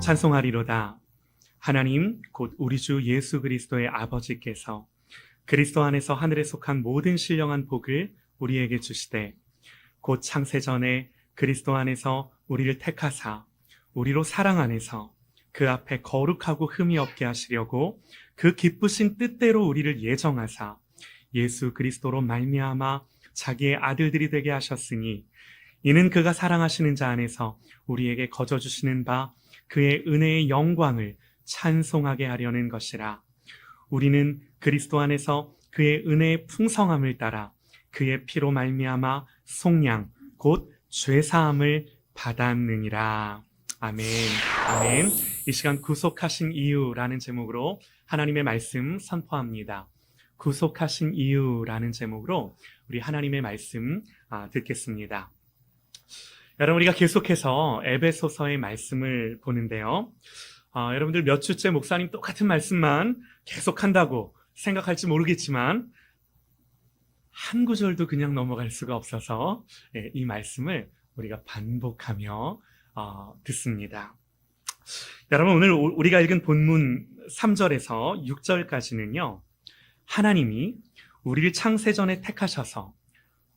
찬송하리로다. 하나님 곧 우리 주 예수 그리스도의 아버지께서 그리스도 안에서 하늘에 속한 모든 신령한 복을 우리에게 주시되 곧 창세전에 그리스도 안에서 우리를 택하사 우리로 사랑 안에서 그 앞에 거룩하고 흠이 없게 하시려고 그 기쁘신 뜻대로 우리를 예정하사 예수 그리스도로 말미암아 자기의 아들들이 되게 하셨으니 이는 그가 사랑하시는 자 안에서 우리에게 거저 주시는 바 그의 은혜의 영광을 찬송하게 하려는 것이라. 우리는 그리스도 안에서 그의 은혜의 풍성함을 따라 그의 피로 말미암아 속량 곧 죄사함을 받았느니라. 아멘. 아멘. 이 시간 구속하신 이유라는 제목으로 하나님의 말씀 선포합니다. 구속하신 이유라는 제목으로 우리 하나님의 말씀 듣겠습니다. 여러분, 우리가 계속해서 에베소서의 말씀을 보는데요. 여러분들 몇 주째 목사님 똑같은 말씀만 계속한다고 생각할지 모르겠지만 한 구절도 그냥 넘어갈 수가 없어서 이 말씀을 우리가 반복하며 듣습니다. 여러분, 오늘 우리가 읽은 본문 3절에서 6절까지는요. 하나님이 우리를 창세전에 택하셔서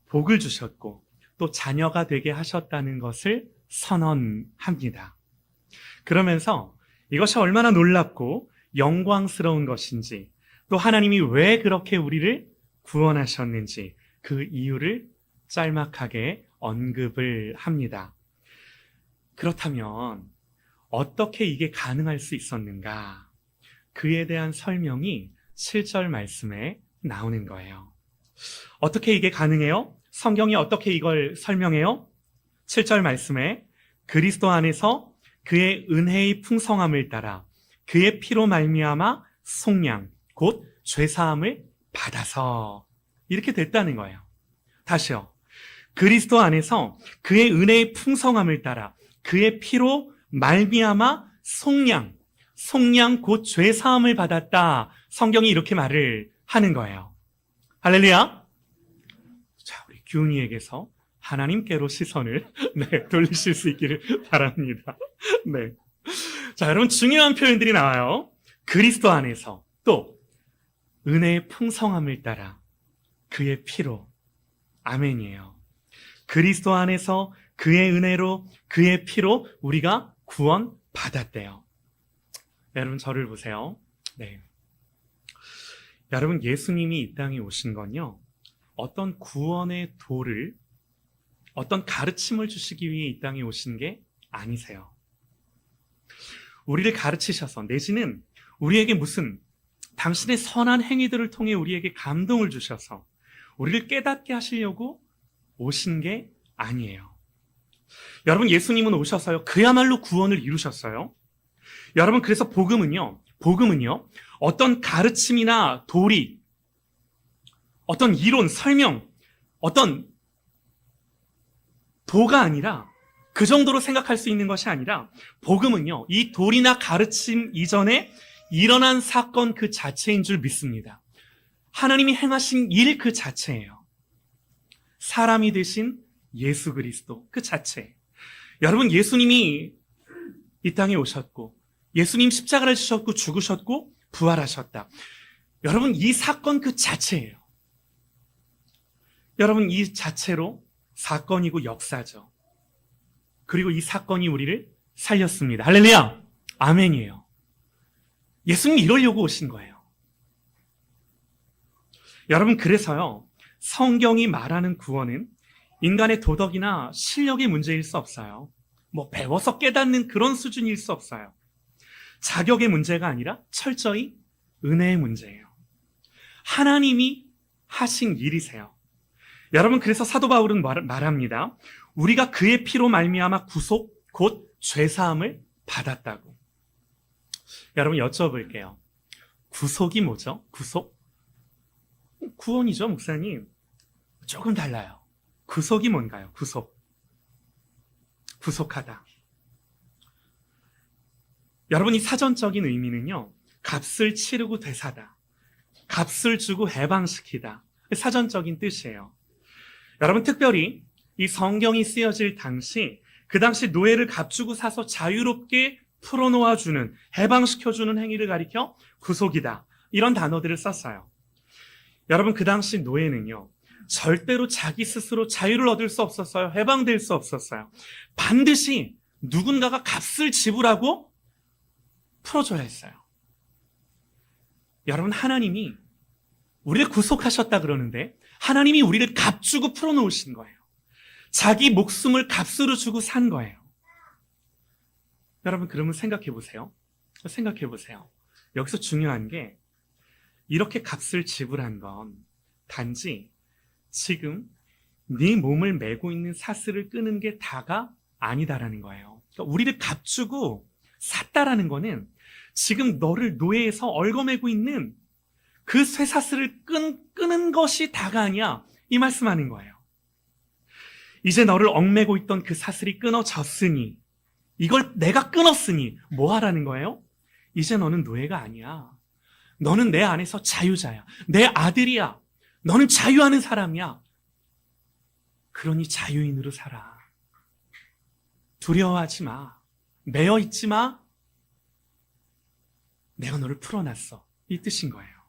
복을 주셨고 또 자녀가 되게 하셨다는 것을 선언합니다. 그러면서 이것이 얼마나 놀랍고 영광스러운 것인지 또 하나님이 왜 그렇게 우리를 구원하셨는지 그 이유를 짤막하게 언급을 합니다. 그렇다면 어떻게 이게 가능할 수 있었는가? 그에 대한 설명이 7절 말씀에 나오는 거예요. 어떻게 이게 가능해요? 성경이 어떻게 이걸 설명해요? 7절 말씀에 그리스도 안에서 그의 은혜의 풍성함을 따라 그의 피로 말미암아 속량 곧 죄사함을 받아서 이렇게 됐다는 거예요. 다시요. 그리스도 안에서 그의 은혜의 풍성함을 따라 그의 피로 말미암아 속량 곧 죄사함을 받았다. 성경이 이렇게 말을 하는 거예요. 할렐루야. 자, 우리 규은이에게서 하나님께로 시선을 돌리실 수 있기를 바랍니다. 네. 자, 여러분, 중요한 표현들이 나와요. 그리스도 안에서 또 은혜의 풍성함을 따라 그의 피로. 아멘이에요. 그리스도 안에서 그의 은혜로 그의 피로 우리가 구원 받았대요. 여러분, 저를 보세요. 네. 여러분, 예수님이 이 땅에 오신 건요, 어떤 구원의 도를, 어떤 가르침을 주시기 위해 이 땅에 오신 게 아니세요. 우리를 가르치셔서, 내지는 우리에게 무슨 당신의 선한 행위들을 통해 우리에게 감동을 주셔서 우리를 깨닫게 하시려고 오신 게 아니에요. 여러분, 예수님은 오셔서요, 그야말로 구원을 이루셨어요. 여러분, 그래서 복음은요, 어떤 가르침이나 도리, 어떤 이론, 설명, 어떤 도가 아니라 그 정도로 생각할 수 있는 것이 아니라 복음은요, 이 도리나 가르침 이전에 일어난 사건 그 자체인 줄 믿습니다. 하나님이 행하신 일 그 자체예요. 사람이 되신 예수 그리스도 그 자체. 여러분, 예수님이 이 땅에 오셨고 예수님 십자가를 지셨고 죽으셨고 부활하셨다. 여러분, 이 사건 그 자체예요. 여러분, 이 자체로 사건이고 역사죠. 그리고 이 사건이 우리를 살렸습니다. 할렐루야! 아멘이에요. 예수님 이러려고 오신 거예요. 여러분, 그래서요, 성경이 말하는 구원은 인간의 도덕이나 실력의 문제일 수 없어요. 배워서 깨닫는 그런 수준일 수 없어요. 자격의 문제가 아니라 철저히 은혜의 문제예요. 하나님이 하신 일이세요. 여러분, 그래서 사도 바울은 말합니다. 우리가 그의 피로 말미암아 구속 곧 죄사함을 받았다고. 여러분, 여쭤볼게요. 구속이 뭐죠? 구속? 구원이죠, 목사님. 조금 달라요. 구속이 뭔가요? 구속하다. 여러분, 이 사전적인 의미는요, 값을 치르고 되사다. 값을 주고 해방시키다. 사전적인 뜻이에요. 여러분, 특별히 이 성경이 쓰여질 당시, 그 당시 노예를 값주고 사서 자유롭게 풀어놓아주는, 해방시켜주는 행위를 가리켜 구속이다. 이런 단어들을 썼어요. 여러분, 그 당시 노예는요, 절대로 자기 스스로 자유를 얻을 수 없었어요. 해방될 수 없었어요. 반드시 누군가가 값을 지불하고 풀어줘야 했어요. 여러분, 하나님이 우리를 구속하셨다 그러는데 하나님이 우리를 값 주고 풀어놓으신 거예요. 자기 목숨을 값으로 주고 산 거예요. 여러분, 그러면 생각해 보세요. 생각해 보세요. 여기서 중요한 게 이렇게 값을 지불한 건 단지 지금 네 몸을 메고 있는 사슬을 끄는 게 다가 아니다라는 거예요. 그러니까 우리를 값 주고 샀다라는 거는 지금 너를 노예에서 얽어매고 있는 그 쇠사슬을 끄는 것이 다가 아니야. 이 말씀하는 거예요. 이제 너를 얽매고 있던 그 사슬이 끊어졌으니, 이걸 내가 끊었으니 뭐 하라는 거예요? 이제 너는 노예가 아니야. 너는 내 안에서 자유자야. 내 아들이야. 너는 자유하는 사람이야. 그러니 자유인으로 살아. 두려워하지 마. 매여 있지 마. 내가 너를 풀어놨어. 이 뜻인 거예요.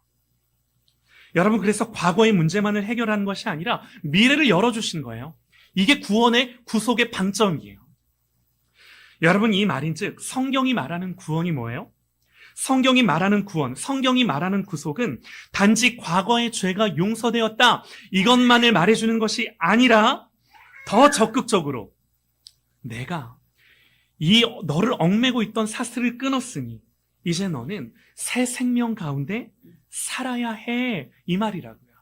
여러분, 그래서 과거의 문제만을 해결하는 것이 아니라 미래를 열어주신 거예요. 이게 구원의, 구속의 방점이에요. 여러분, 이 말인즉 성경이 말하는 구원이 뭐예요? 성경이 말하는 구원, 성경이 말하는 구속은 단지 과거의 죄가 용서되었다, 이것만을 말해주는 것이 아니라 더 적극적으로 내가 너를 얽매고 있던 사슬을 끊었으니 이제 너는 새 생명 가운데 살아야 해, 이 말이라고요.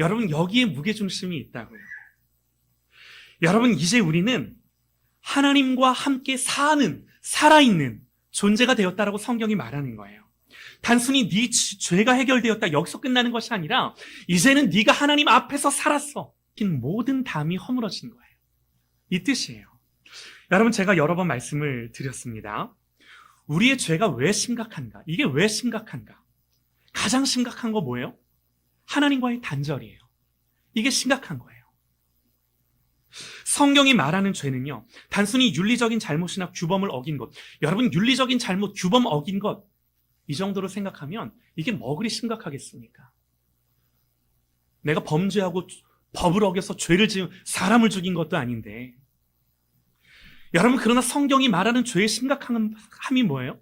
여러분, 여기에 무게중심이 있다고요. 여러분, 이제 우리는 하나님과 함께 사는, 살아있는 존재가 되었다라고 성경이 말하는 거예요. 단순히 네 죄가 해결되었다, 여기서 끝나는 것이 아니라 이제는 네가 하나님 앞에서 살았어. 모든 담이 허물어진 거예요. 이 뜻이에요. 여러분, 제가 여러 번 말씀을 드렸습니다. 우리의 죄가 왜 심각한가? 이게 왜 심각한가? 가장 심각한 거 뭐예요? 하나님과의 단절이에요. 이게 심각한 거예요. 성경이 말하는 죄는요, 단순히 윤리적인 잘못이나 규범을 어긴 것. 여러분, 윤리적인 잘못, 규범 어긴 것, 이 정도로 생각하면 이게 뭐 그리 심각하겠습니까? 내가 범죄하고 법을 어겨서 죄를 지은 사람을 죽인 것도 아닌데. 여러분, 그러나 성경이 말하는 죄의 심각함이 뭐예요?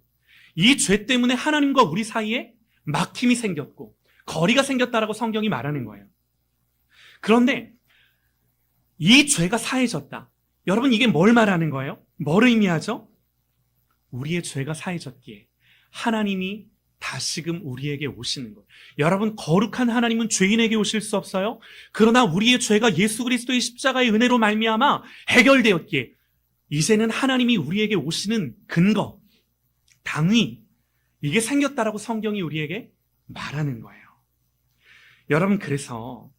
이 죄 때문에 하나님과 우리 사이에 막힘이 생겼고 거리가 생겼다라고 성경이 말하는 거예요. 그런데 이 죄가 사해졌다. 여러분, 이게 뭘 말하는 거예요? 뭘 의미하죠? 우리의 죄가 사해졌기에 하나님이 다시금 우리에게 오시는 거예요. 여러분, 거룩한 하나님은 죄인에게 오실 수 없어요. 그러나 우리의 죄가 예수 그리스도의 십자가의 은혜로 말미암아 해결되었기에 이제는 하나님이 우리에게 오시는 근거, 당위, 이게 생겼다라고 성경이 우리에게 말하는 거예요. 여러분, 그래서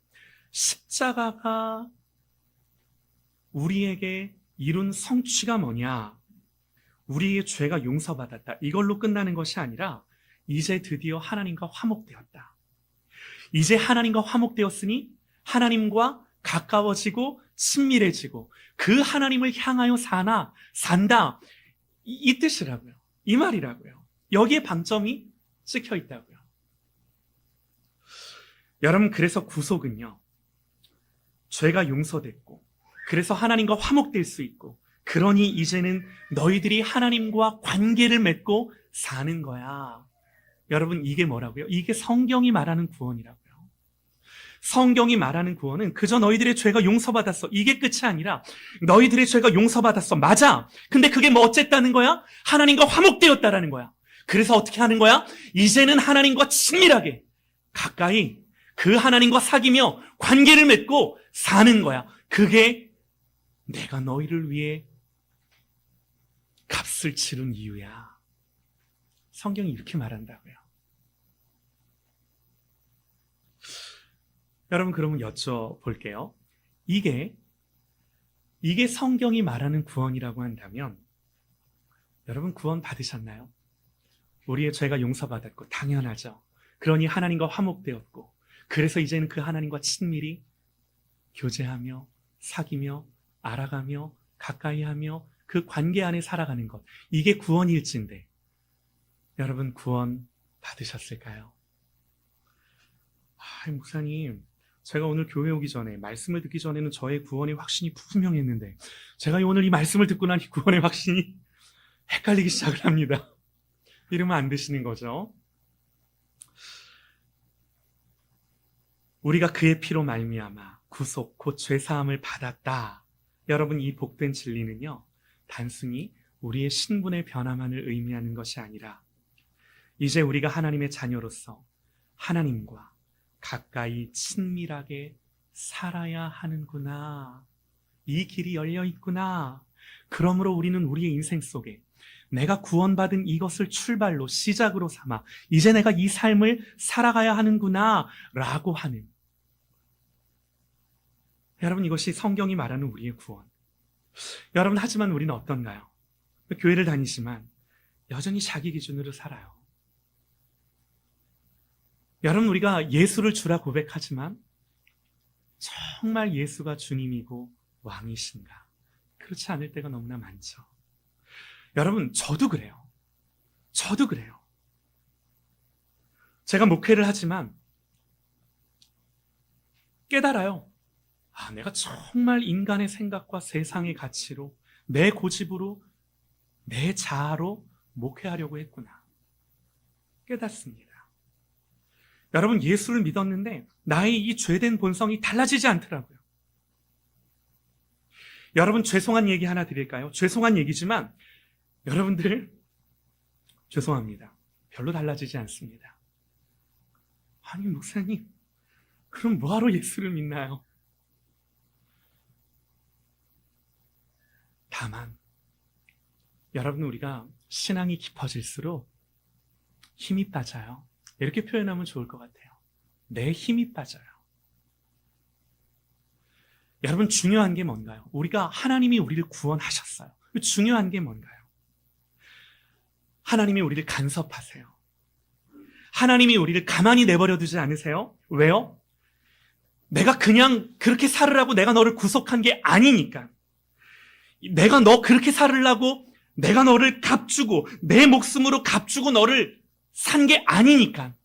십자가가 우리에게 이룬 성취가 뭐냐? 우리의 죄가 용서받았다, 이걸로 끝나는 것이 아니라 이제 드디어 하나님과 화목되었다. 이제 하나님과 화목되었으니 하나님과 가까워지고 친밀해지고 그 하나님을 향하여 산다. 이 뜻이라고요. 이 말이라고요. 여기에 방점이 찍혀 있다고요. 여러분, 그래서 구속은요, 죄가 용서됐고 그래서 하나님과 화목될 수 있고, 그러니 이제는 너희들이 하나님과 관계를 맺고 사는 거야. 여러분, 이게 뭐라고요? 이게 성경이 말하는 구원이라고요. 성경이 말하는 구원은 그저 너희들의 죄가 용서받았어, 이게 끝이 아니라 너희들의 죄가 용서받았어, 맞아. 근데 그게 뭐 어쨌다는 거야? 하나님과 화목되었다라는 거야. 그래서 어떻게 하는 거야? 이제는 하나님과 친밀하게 가까이 그 하나님과 사귀며 관계를 맺고 사는 거야. 그게 내가 너희를 위해 값을 치른 이유야. 성경이 이렇게 말한다고요. 여러분, 그러면 여쭤볼게요. 이게 성경이 말하는 구원이라고 한다면 여러분, 구원 받으셨나요? 우리의 죄가 용서받았고 당연하죠. 그러니 하나님과 화목되었고 그래서 이제는 그 하나님과 친밀히 교제하며 사귀며 알아가며 가까이하며 그 관계 안에 살아가는 것, 이게 구원일진데 여러분 구원 받으셨을까요? 목사님, 제가 오늘 교회 오기 전에, 말씀을 듣기 전에는 저의 구원의 확신이 분명했는데 제가 오늘 이 말씀을 듣고 나니 구원의 확신이 헷갈리기 시작을 합니다. 이러면 안 되시는 거죠. 우리가 그의 피로 말미암아 구속 곧 죄사함을 받았다. 여러분, 이 복된 진리는요, 단순히 우리의 신분의 변화만을 의미하는 것이 아니라 이제 우리가 하나님의 자녀로서 하나님과 가까이 친밀하게 살아야 하는구나. 이 길이 열려 있구나. 그러므로 우리는 우리의 인생 속에 내가 구원받은 이것을 출발로, 시작으로 삼아 이제 내가 이 삶을 살아가야 하는구나 라고 하는, 여러분, 이것이 성경이 말하는 우리의 구원. 여러분, 하지만 우리는 어떤가요? 교회를 다니지만 여전히 자기 기준으로 살아요. 여러분, 우리가 예수를 주라 고백하지만 정말 예수가 주님이고 왕이신가? 그렇지 않을 때가 너무나 많죠. 여러분, 저도 그래요. 저도 그래요. 제가 목회를 하지만 깨달아요. 내가 정말 인간의 생각과 세상의 가치로, 내 고집으로, 내 자아로 목회하려고 했구나. 깨닫습니다. 여러분, 예수를 믿었는데 나의 이 죄된 본성이 달라지지 않더라고요. 여러분, 죄송한 얘기 하나 드릴까요? 죄송한 얘기지만 여러분들, 죄송합니다. 별로 달라지지 않습니다. 아니, 목사님, 그럼 뭐하러 예수를 믿나요? 다만 여러분, 우리가 신앙이 깊어질수록 힘이 빠져요. 이렇게 표현하면 좋을 것 같아요. 내 힘이 빠져요. 여러분, 중요한 게 뭔가요? 우리가, 하나님이 우리를 구원하셨어요. 중요한 게 뭔가요? 하나님이 우리를 간섭하세요. 하나님이 우리를 가만히 내버려 두지 않으세요. 왜요? 내가 그냥 그렇게 살으라고 내가 너를 구속한 게 아니니까. 내가 너 그렇게 살으려고 내가 너를 값주고, 내 목숨으로 값주고 너를 산 게 아니니까.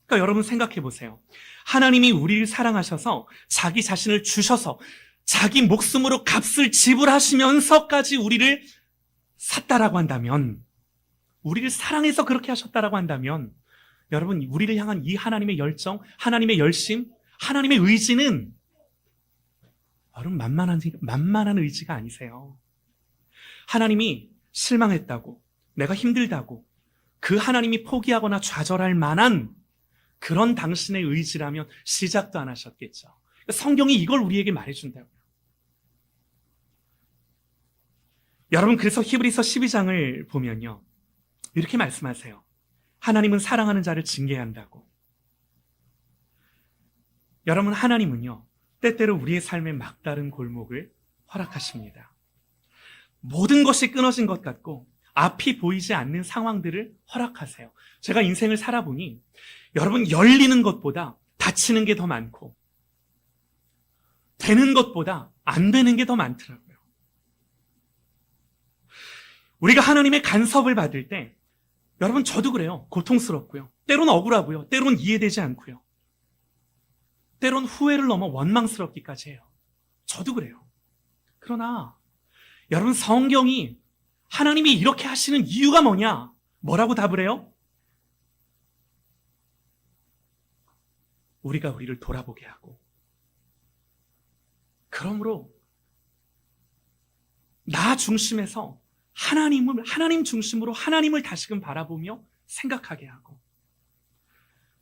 그러니까 여러분, 생각해 보세요. 하나님이 우리를 사랑하셔서 자기 자신을 주셔서 자기 목숨으로 값을 지불하시면서까지 우리를 샀다라고 한다면, 우리를 사랑해서 그렇게 하셨다라고 한다면, 여러분, 우리를 향한 이 하나님의 열정, 하나님의 열심, 하나님의 의지는 여러분, 만만한 의지가 아니세요. 하나님이 실망했다고, 내가 힘들다고 그 하나님이 포기하거나 좌절할 만한 그런 당신의 의지라면 시작도 안 하셨겠죠. 성경이 이걸 우리에게 말해준다고요. 여러분, 그래서 히브리서 12장을 보면요, 이렇게 말씀하세요. 하나님은 사랑하는 자를 징계한다고. 여러분, 하나님은요, 때때로 우리의 삶의 막다른 골목을 허락하십니다. 모든 것이 끊어진 것 같고 앞이 보이지 않는 상황들을 허락하세요. 제가 인생을 살아보니 여러분, 열리는 것보다 닫히는 게 더 많고 되는 것보다 안 되는 게 더 많더라고요. 우리가 하나님의 간섭을 받을 때, 여러분, 저도 그래요. 고통스럽고요. 때론 억울하고요. 때론 이해되지 않고요. 때론 후회를 넘어 원망스럽기까지 해요. 저도 그래요. 그러나 여러분, 성경이 하나님이 이렇게 하시는 이유가 뭐냐? 뭐라고 답을 해요? 우리가 우리를 돌아보게 하고, 그러므로 나 중심에서 하나님 중심으로 하나님을 다시금 바라보며 생각하게 하고,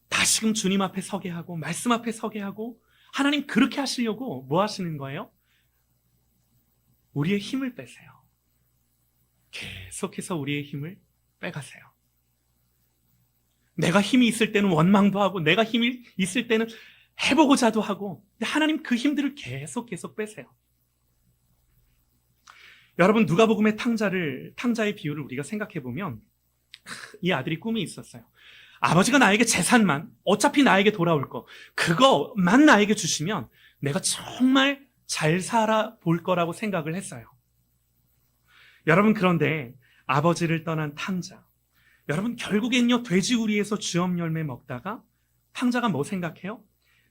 다시금 주님 앞에 서게 하고, 말씀 앞에 서게 하고, 하나님 그렇게 하시려고 뭐 하시는 거예요? 우리의 힘을 빼세요. 계속해서 우리의 힘을 빼가세요. 내가 힘이 있을 때는 원망도 하고, 내가 힘이 있을 때는 해보고자도 하고, 하나님 그 힘들을 계속 빼세요. 여러분, 누가복음의 탕자의 비유를 우리가 생각해 보면, 이 아들이 꿈이 있었어요. 아버지가 나에게 재산만, 어차피 나에게 돌아올 거, 그거만 나에게 주시면 내가 정말 잘 살아볼 거라고 생각을 했어요. 여러분, 그런데 아버지를 떠난 탕자. 여러분, 결국엔요, 돼지우리에서 주업 열매 먹다가 탕자가 뭐 생각해요?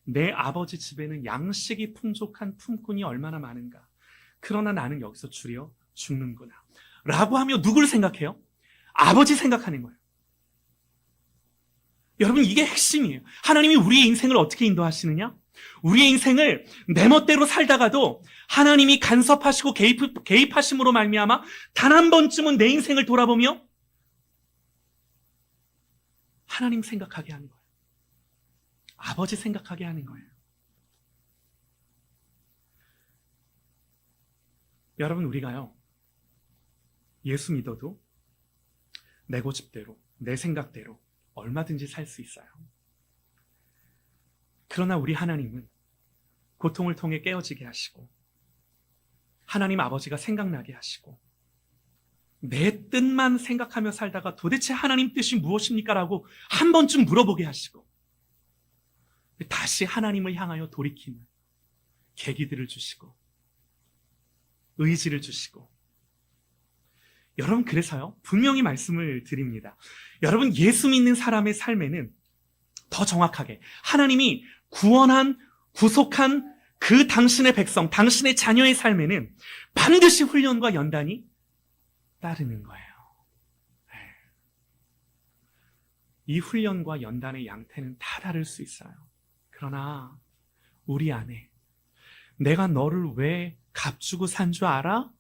내 아버지 집에는 양식이 풍족한 품꾼이 얼마나 많은가. 그러나 나는 여기서 줄여 죽는구나. 라고 하며 누굴 생각해요? 아버지 생각하는 거예요. 여러분, 이게 핵심이에요. 하나님이 우리의 인생을 어떻게 인도하시느냐? 우리의 인생을 내 멋대로 살다가도 하나님이 간섭하시고 개입하심으로 말미암아 단 한 번쯤은 내 인생을 돌아보며 하나님 생각하게 하는 거예요. 아버지 생각하게 하는 거예요. 여러분, 우리가요, 예수 믿어도 내 고집대로, 내 생각대로 얼마든지 살 수 있어요. 그러나 우리 하나님은 고통을 통해 깨어지게 하시고, 하나님 아버지가 생각나게 하시고, 내 뜻만 생각하며 살다가 도대체 하나님 뜻이 무엇입니까? 라고 한 번쯤 물어보게 하시고, 다시 하나님을 향하여 돌이키는 계기들을 주시고, 의지를 주시고. 여러분, 그래서요, 분명히 말씀을 드립니다. 여러분, 예수 믿는 사람의 삶에는 더 정확하게 하나님이 구원한, 구속한 그 당신의 백성, 당신의 자녀의 삶에는 반드시 훈련과 연단이 따르는 거예요. 이 훈련과 연단의 양태는 다 다를 수 있어요. 그러나 우리 안에 내가 너를 왜 값주고 산 줄 알아?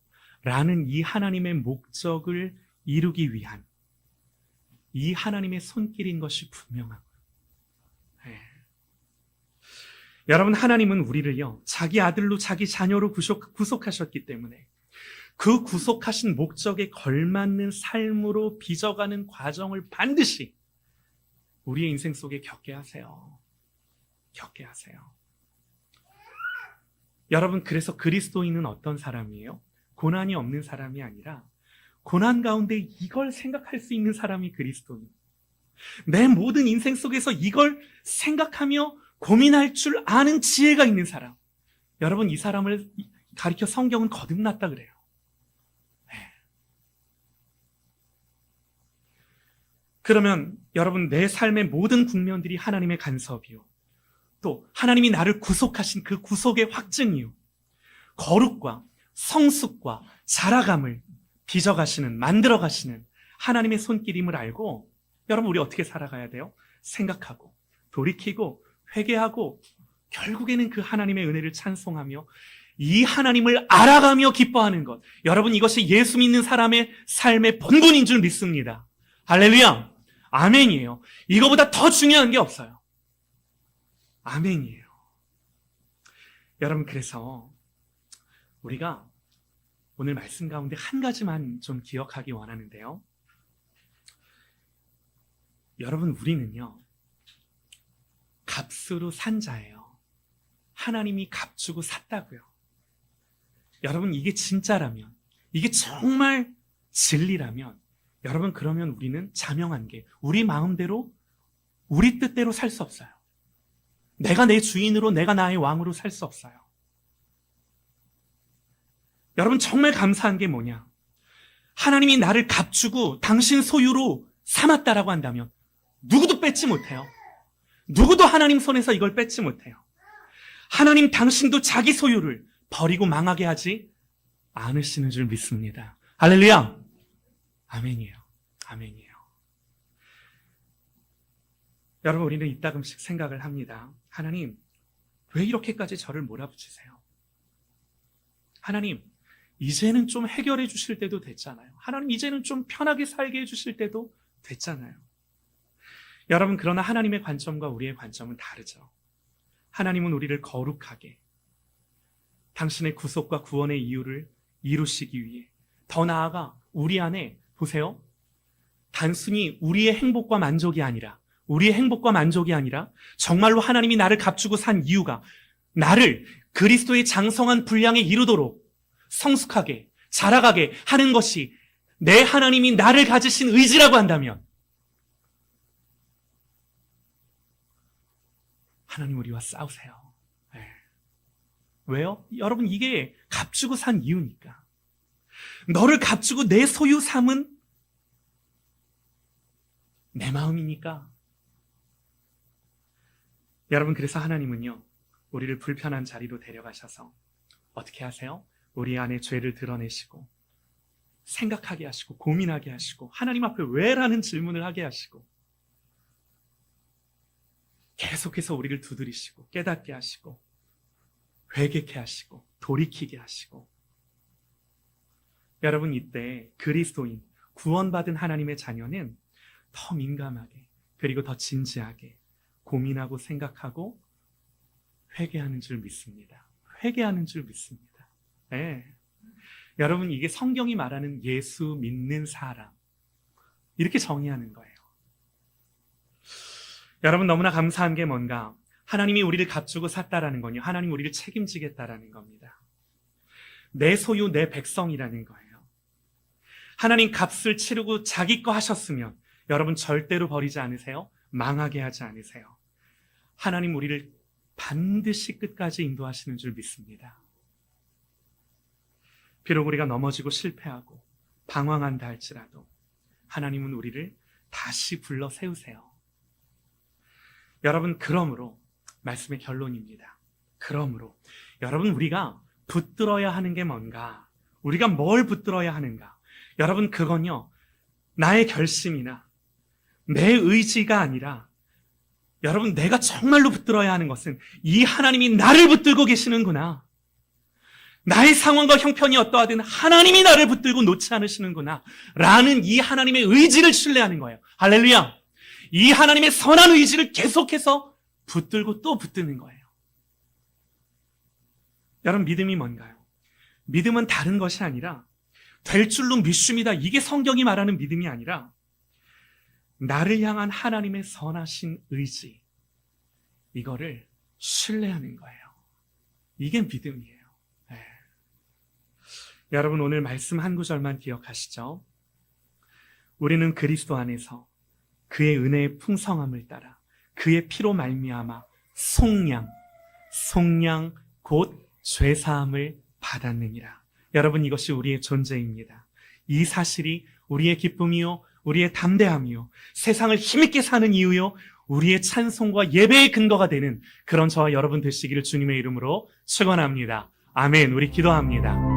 라는 이 하나님의 목적을 이루기 위한 이 하나님의 손길인 것이 분명하고요. 여러분, 하나님은 우리를요, 자기 아들로 자기 자녀로 구속하셨기 때문에 그 구속하신 목적에 걸맞는 삶으로 빚어가는 과정을 반드시 우리의 인생 속에 겪게 하세요. 겪게 하세요. 여러분, 그래서 그리스도인은 어떤 사람이에요? 고난이 없는 사람이 아니라 고난 가운데 이걸 생각할 수 있는 사람이 그리스도인. 내 모든 인생 속에서 이걸 생각하며 고민할 줄 아는 지혜가 있는 사람. 여러분, 이 사람을 가리켜 성경은 거듭났다 그래요. 그러면 여러분, 내 삶의 모든 국면들이 하나님의 간섭이요, 또 하나님이 나를 구속하신 그 구속의 확증이요, 거룩과 성숙과 자라감을 빚어가시는, 만들어가시는 하나님의 손길임을 알고, 여러분, 우리 어떻게 살아가야 돼요? 생각하고 돌이키고 회개하고 결국에는 그 하나님의 은혜를 찬송하며 이 하나님을 알아가며 기뻐하는 것. 여러분, 이것이 예수 믿는 사람의 삶의 본분인 줄 믿습니다. 할렐루야! 아멘이에요. 이거보다 더 중요한 게 없어요. 아멘이에요. 여러분, 그래서 우리가 오늘 말씀 가운데 한 가지만 좀 기억하기 원하는데요. 여러분, 우리는요, 값으로 산 자예요. 하나님이 값주고 샀다고요. 여러분, 이게 진짜라면, 이게 정말 진리라면, 여러분, 그러면 우리는 자명한 게 우리 마음대로, 우리 뜻대로 살 수 없어요. 내가 내 주인으로, 내가 나의 왕으로 살 수 없어요. 여러분, 정말 감사한 게 뭐냐? 하나님이 나를 값주고 당신 소유로 삼았다라고 한다면 누구도 뺏지 못해요. 누구도 하나님 손에서 이걸 뺏지 못해요. 하나님 당신도 자기 소유를 버리고 망하게 하지 않으시는 줄 믿습니다. 할렐루야! 아멘이에요. 아멘이에요. 여러분, 우리는 이따금씩 생각을 합니다. 하나님, 왜 이렇게까지 저를 몰아붙이세요? 하나님, 이제는 좀 해결해 주실 때도 됐잖아요. 하나님, 이제는 좀 편하게 살게 해 주실 때도 됐잖아요. 여러분, 그러나 하나님의 관점과 우리의 관점은 다르죠. 하나님은 우리를 거룩하게, 당신의 구속과 구원의 이유를 이루시기 위해, 더 나아가 우리 안에, 보세요, 단순히 우리의 행복과 만족이 아니라, 정말로 하나님이 나를 값주고 산 이유가 나를 그리스도의 장성한 분량에 이르도록 성숙하게, 자라가게 하는 것이 내 하나님이 나를 가지신 의지라고 한다면, 하나님, 우리와 싸우세요. 네. 왜요? 여러분, 이게 값주고 산 이유니까. 너를 값주고 내 소유 삼은 내 마음이니까. 여러분, 그래서 하나님은요, 우리를 불편한 자리로 데려가셔서 어떻게 하세요? 우리 안에 죄를 드러내시고 생각하게 하시고 고민하게 하시고 하나님 앞에 왜라는 질문을 하게 하시고 계속해서 우리를 두드리시고 깨닫게 하시고 회개케 하시고 돌이키게 하시고. 여러분, 이때 그리스도인, 구원받은 하나님의 자녀는 더 민감하게 그리고 더 진지하게 고민하고 생각하고 회개하는 줄 믿습니다. 회개하는 줄 믿습니다. 네. 여러분, 이게 성경이 말하는 예수 믿는 사람, 이렇게 정의하는 거예요. 여러분, 너무나 감사한 게 뭔가, 하나님이 우리를 값주고 샀다라는 건요, 하나님 우리를 책임지겠다라는 겁니다. 내 소유, 내 백성이라는 거예요. 하나님 값을 치르고 자기 거 하셨으면 여러분 절대로 버리지 않으세요? 망하게 하지 않으세요? 하나님 우리를 반드시 끝까지 인도하시는 줄 믿습니다. 비록 우리가 넘어지고 실패하고 방황한다 할지라도 하나님은 우리를 다시 불러 세우세요. 여러분, 그러므로 말씀의 결론입니다. 그러므로 여러분, 우리가 붙들어야 하는 게 뭔가, 우리가 뭘 붙들어야 하는가, 여러분, 그건요 나의 결심이나 내 의지가 아니라, 여러분, 내가 정말로 붙들어야 하는 것은 이 하나님이 나를 붙들고 계시는구나, 나의 상황과 형편이 어떠하든 하나님이 나를 붙들고 놓지 않으시는구나 라는 이 하나님의 의지를 신뢰하는 거예요. 할렐루야. 이 하나님의 선한 의지를 계속해서 붙들고 또 붙드는 거예요. 여러분, 믿음이 뭔가요? 믿음은 다른 것이 아니라 될 줄로 믿습니다, 이게 성경이 말하는 믿음이 아니라 나를 향한 하나님의 선하신 의지, 이거를 신뢰하는 거예요. 이게 믿음이에요. 네. 여러분, 오늘 말씀 한 구절만 기억하시죠? 우리는 그리스도 안에서 그의 은혜의 풍성함을 따라 그의 피로 말미암아 속량 곧 죄사함을 받았느니라. 여러분, 이것이 우리의 존재입니다. 이 사실이 우리의 기쁨이요, 우리의 담대함이요, 세상을 힘있게 사는 이유요, 우리의 찬송과 예배의 근거가 되는 그런 저와 여러분 되시기를 주님의 이름으로 축원합니다. 아멘. 우리 기도합니다.